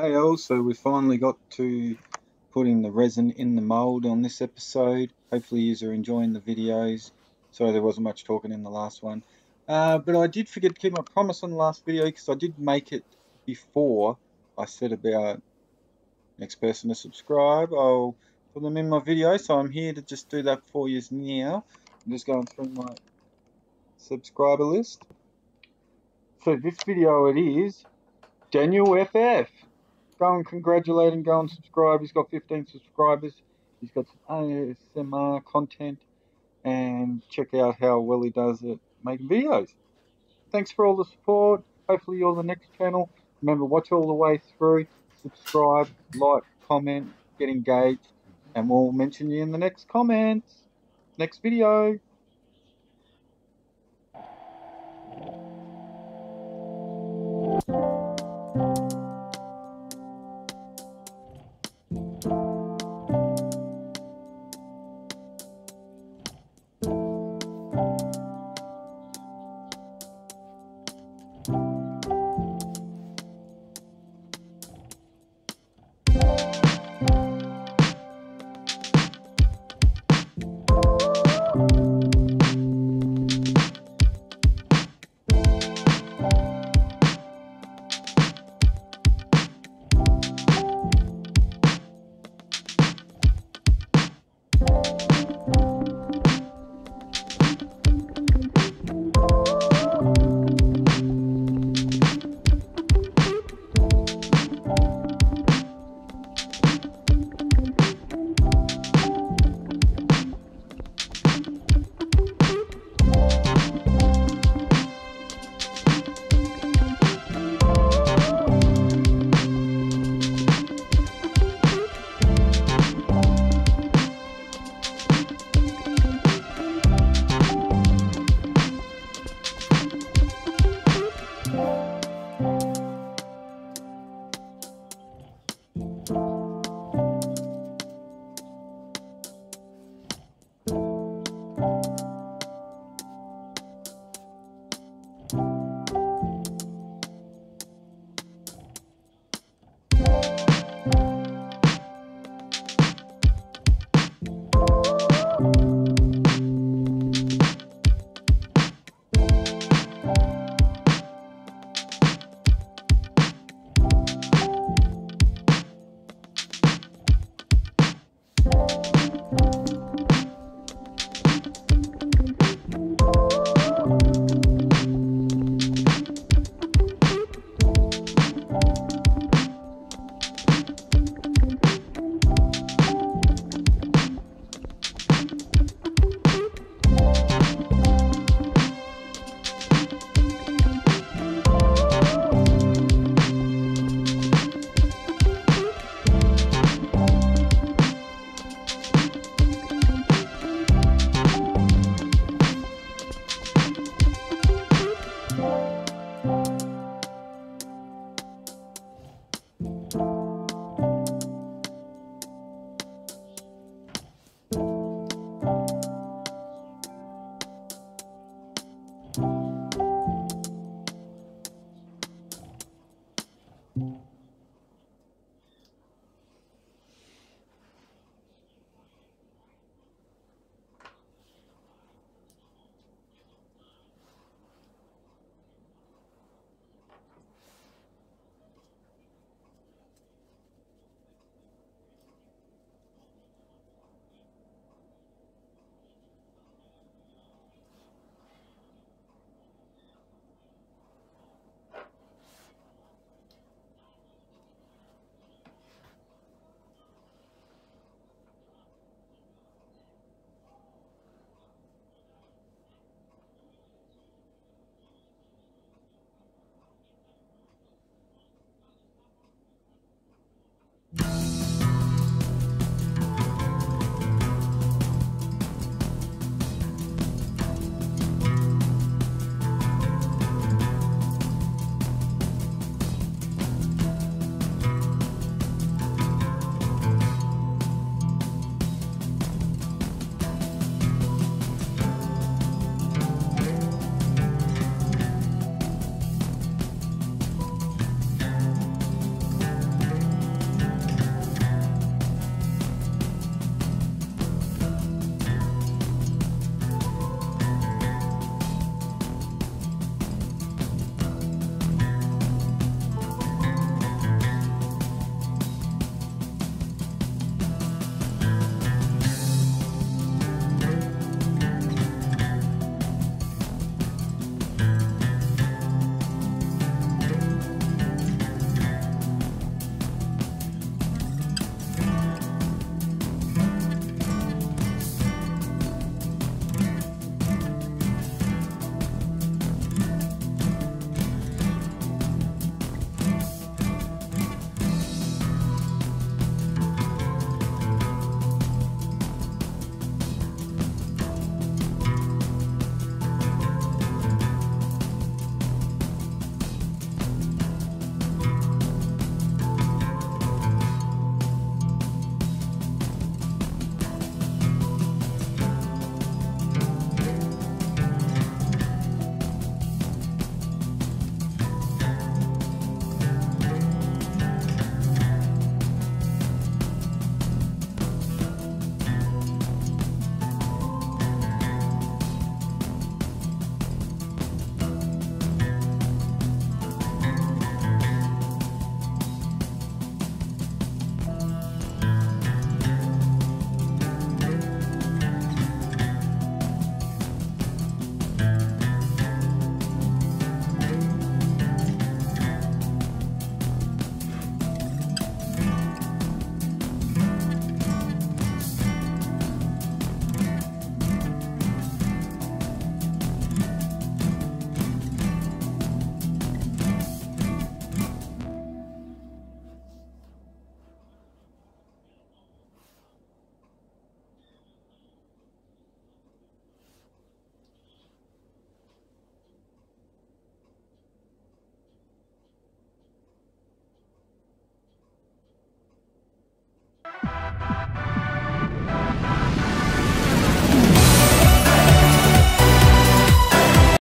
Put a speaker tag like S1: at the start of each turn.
S1: Hey all, so we finally got to putting the resin in the mould on this episode. Hopefully you are enjoying the videos. Sorry there wasn't much talking in the last one. But I did forget to keep my promise on the last video because I did make it before I said about next person to subscribe. I'll put them in my video, so I'm here to just do that for you now. I'm just going through my subscriber list. So this video it is Daniel FF. Go and congratulate and go and subscribe. He's got 15 subscribers. He's got some ASMR content, and check out how well he does at making videos. Thanks for all the support. Hopefully you're the next channel. Remember, watch all the way through. Subscribe, like, comment, get engaged, and we'll mention you in the next comments. Next video.